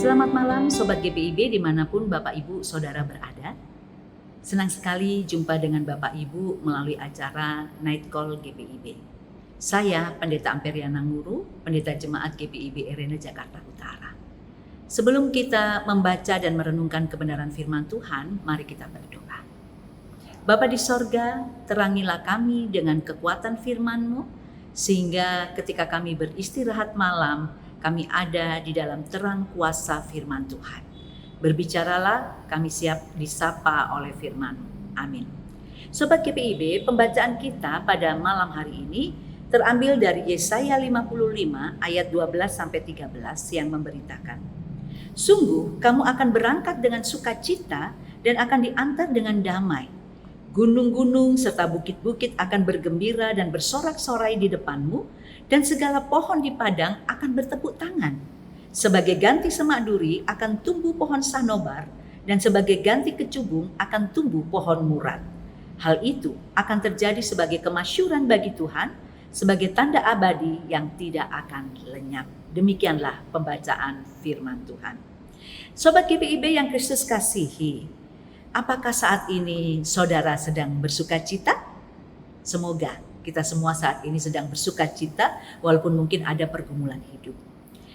Selamat malam Sobat GPIB dimanapun Bapak Ibu Saudara berada. Senang sekali jumpa dengan Bapak Ibu melalui acara Night Call GPIB. Saya Pendeta Amperiana Nguru, Pendeta Jemaat GPIB Erena Jakarta Utara. Sebelum kita membaca dan merenungkan kebenaran firman Tuhan, mari kita berdoa. Bapa di sorga, terangilah kami dengan kekuatan firman-Mu, sehingga ketika kami beristirahat malam, kami ada di dalam terang kuasa firman Tuhan. Berbicaralah, kami siap disapa oleh firman-Mu. Amin. Sobat GPIB, pembacaan kita pada malam hari ini terambil dari Yesaya 55 ayat 12-13 yang memberitakan, sungguh kamu akan berangkat dengan sukacita dan akan diantar dengan damai. Gunung-gunung serta bukit-bukit akan bergembira dan bersorak-sorai di depanmu, dan segala pohon di padang akan bertepuk tangan. Sebagai ganti semak duri akan tumbuh pohon sanobar, dan sebagai ganti kecubung akan tumbuh pohon murad. Hal itu akan terjadi sebagai kemasyuran bagi Tuhan, sebagai tanda abadi yang tidak akan lenyap. Demikianlah pembacaan firman Tuhan. Sobat GPIB yang Kristus kasihi, apakah saat ini saudara sedang bersuka cita? Semoga kita semua saat ini sedang bersuka cita walaupun mungkin ada pergumulan hidup.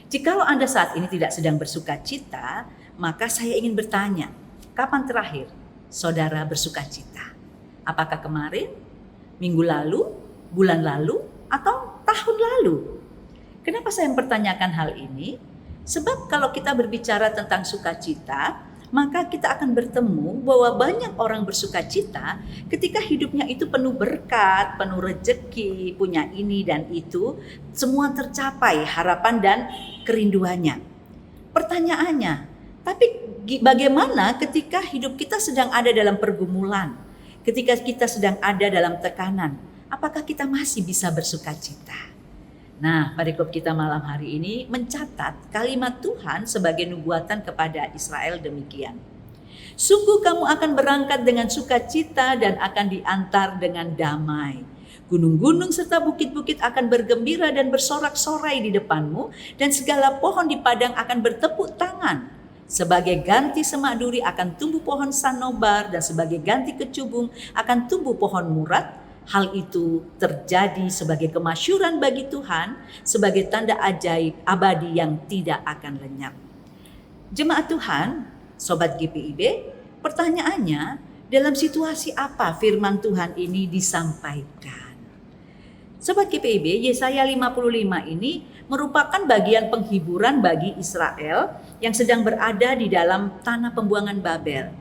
Jikalau Anda saat ini tidak sedang bersuka cita, maka saya ingin bertanya, kapan terakhir saudara bersuka cita? Apakah kemarin, minggu lalu, bulan lalu, atau tahun lalu? Kenapa saya mempertanyakan hal ini? Sebab kalau kita berbicara tentang sukacita, maka kita akan bertemu bahwa banyak orang bersuka cita ketika hidupnya itu penuh berkat, penuh rejeki, punya ini dan itu, semua tercapai harapan dan kerinduannya. Pertanyaannya, tapi bagaimana ketika hidup kita sedang ada dalam pergumulan, ketika kita sedang ada dalam tekanan, apakah kita masih bisa bersuka cita? Nah, perikop kita malam hari ini mencatat kalimat Tuhan sebagai nubuatan kepada Israel demikian. Sungguh kamu akan berangkat dengan sukacita dan akan diantar dengan damai. Gunung-gunung serta bukit-bukit akan bergembira dan bersorak-sorai di depanmu, dan segala pohon di padang akan bertepuk tangan. Sebagai ganti semak duri akan tumbuh pohon sanobar, dan sebagai ganti kecubung akan tumbuh pohon murad. Hal itu terjadi sebagai kemasyuran bagi Tuhan, sebagai tanda ajaib abadi yang tidak akan lenyap. Jemaat Tuhan, Sobat GPIB, pertanyaannya, dalam situasi apa firman Tuhan ini disampaikan? Sobat GPIB, Yesaya 55 ini merupakan bagian penghiburan bagi Israel yang sedang berada di dalam tanah pembuangan Babel.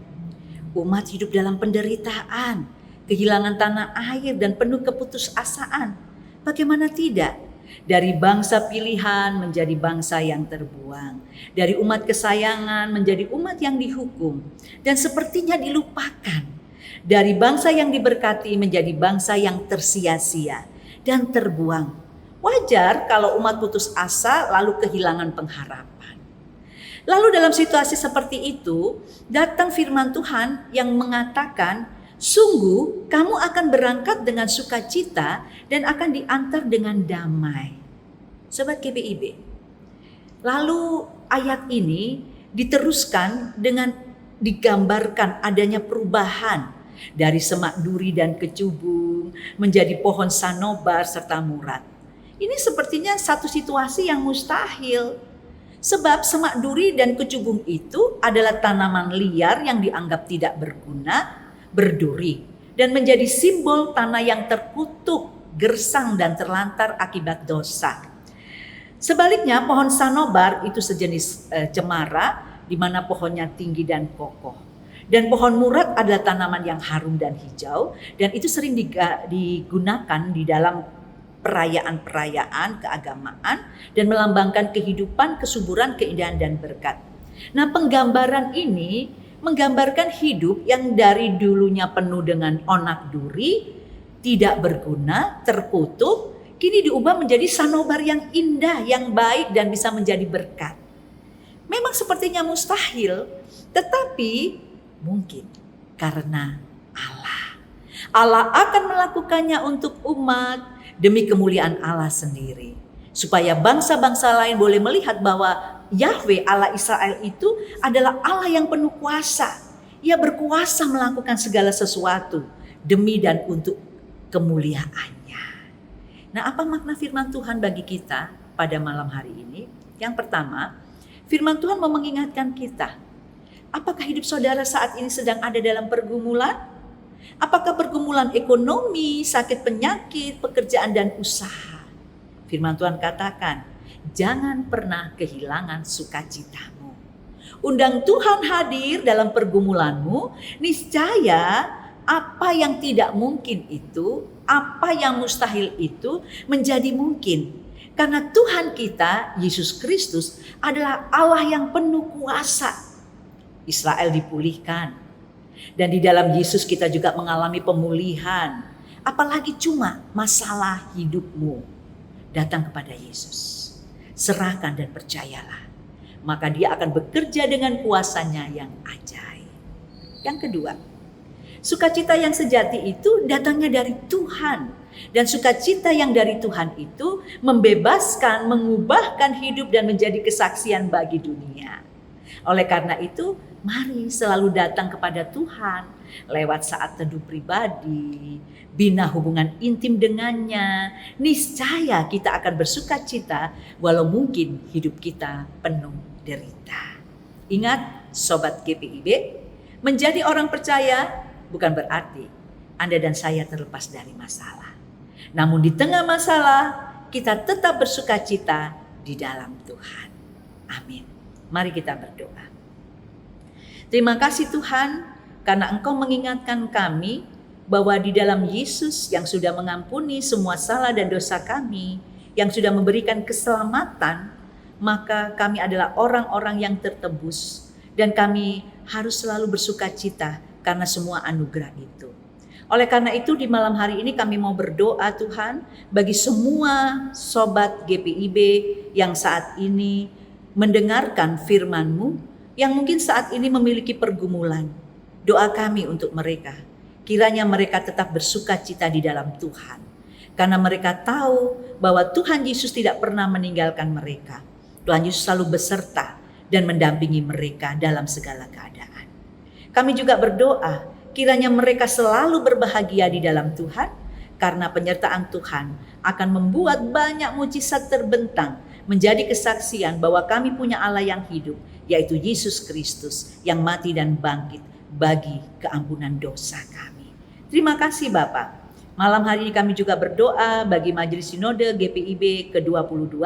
Umat hidup dalam penderitaan, kehilangan tanah air dan penuh keputusasaan. Bagaimana tidak? Dari bangsa pilihan menjadi bangsa yang terbuang. Dari umat kesayangan menjadi umat yang dihukum. Dan sepertinya dilupakan. Dari bangsa yang diberkati menjadi bangsa yang tersia-sia dan terbuang. Wajar kalau umat putus asa lalu kehilangan pengharapan. Lalu dalam situasi seperti itu, datang firman Tuhan yang mengatakan, sungguh kamu akan berangkat dengan sukacita dan akan diantar dengan damai. Sobat GPIB, lalu ayat ini diteruskan dengan digambarkan adanya perubahan dari semak duri dan kecubung menjadi pohon sanobar serta murad. Ini sepertinya satu situasi yang mustahil. Sebab semak duri dan kecubung itu adalah tanaman liar yang dianggap tidak berguna, berduri, dan menjadi simbol tanah yang terkutuk, gersang dan terlantar akibat dosa. Sebaliknya pohon sanobar itu sejenis cemara di mana pohonnya tinggi dan kokoh. Dan pohon murad adalah tanaman yang harum dan hijau, dan itu sering digunakan di dalam perayaan-perayaan keagamaan dan melambangkan kehidupan, kesuburan, keindahan dan berkat. Nah, penggambaran ini menggambarkan hidup yang dari dulunya penuh dengan onak duri, tidak berguna, terkutuk, kini diubah menjadi sanobar yang indah, yang baik dan bisa menjadi berkat. Memang sepertinya mustahil, tetapi mungkin karena Allah. Allah akan melakukannya untuk umat demi kemuliaan Allah sendiri. Supaya bangsa-bangsa lain boleh melihat bahwa Yahweh Allah Israel itu adalah Allah yang penuh kuasa. Ia berkuasa melakukan segala sesuatu demi dan untuk kemuliaannya. Nah, apa makna firman Tuhan bagi kita pada malam hari ini? Yang pertama, firman Tuhan mau mengingatkan kita, apakah hidup saudara saat ini sedang ada dalam pergumulan? Apakah pergumulan ekonomi, sakit penyakit, pekerjaan dan usaha? Firman Tuhan katakan, jangan pernah kehilangan sukacitamu. Undang Tuhan hadir dalam pergumulanmu, niscaya apa yang tidak mungkin itu, apa yang mustahil itu menjadi mungkin. Karena Tuhan kita, Yesus Kristus, adalah Allah yang penuh kuasa. Israel dipulihkan. Dan di dalam Yesus kita juga mengalami pemulihan. Apalagi cuma masalah hidupmu. Datang kepada Yesus. Serahkan dan percayalah. Maka dia akan bekerja dengan kuasanya yang ajaib. Yang kedua, sukacita yang sejati itu datangnya dari Tuhan. Dan sukacita yang dari Tuhan itu membebaskan, mengubahkan hidup dan menjadi kesaksian bagi dunia. Oleh karena itu, mari selalu datang kepada Tuhan lewat saat teduh pribadi, bina hubungan intim dengannya. Niscaya kita akan bersukacita walau mungkin hidup kita penuh derita. Ingat Sobat GPIB, menjadi orang percaya bukan berarti Anda dan saya terlepas dari masalah. Namun di tengah masalah kita tetap bersukacita di dalam Tuhan. Amin. Mari kita berdoa. Terima kasih Tuhan karena Engkau mengingatkan kami bahwa di dalam Yesus yang sudah mengampuni semua salah dan dosa kami, yang sudah memberikan keselamatan, maka kami adalah orang-orang yang tertebus dan kami harus selalu bersukacita karena semua anugerah itu. Oleh karena itu di malam hari ini kami mau berdoa Tuhan bagi semua sobat GPIB yang saat ini mendengarkan firman-Mu, yang mungkin saat ini memiliki pergumulan. Doa kami untuk mereka, kiranya mereka tetap bersukacita di dalam Tuhan. Karena mereka tahu bahwa Tuhan Yesus tidak pernah meninggalkan mereka. Tuhan Yesus selalu beserta dan mendampingi mereka dalam segala keadaan. Kami juga berdoa, kiranya mereka selalu berbahagia di dalam Tuhan, karena penyertaan Tuhan akan membuat banyak mujizat terbentang, menjadi kesaksian bahwa kami punya Allah yang hidup, yaitu Yesus Kristus yang mati dan bangkit bagi keampunan dosa kami. Terima kasih Bapak. Malam hari ini kami juga berdoa bagi Majelis Sinode GPIB ke-22.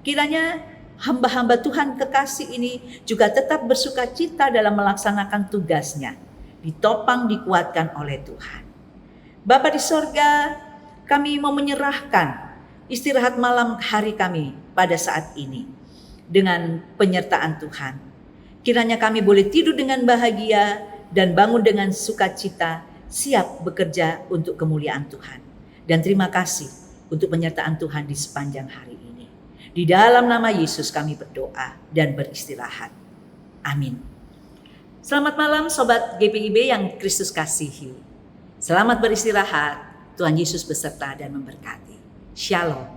Kiranya hamba-hamba Tuhan kekasih ini juga tetap bersukacita dalam melaksanakan tugasnya. Ditopang, dikuatkan oleh Tuhan. Bapa di sorga, kami mau menyerahkan istirahat malam hari kami pada saat ini dengan penyertaan Tuhan. Kiranya kami boleh tidur dengan bahagia dan bangun dengan sukacita, siap bekerja untuk kemuliaan Tuhan. Dan terima kasih untuk penyertaan Tuhan di sepanjang hari ini. Di dalam nama Yesus kami berdoa dan beristirahat. Amin. Selamat malam Sobat GPIB yang Kristus kasihi. Selamat beristirahat. Tuhan Yesus beserta dan memberkati. Shalom.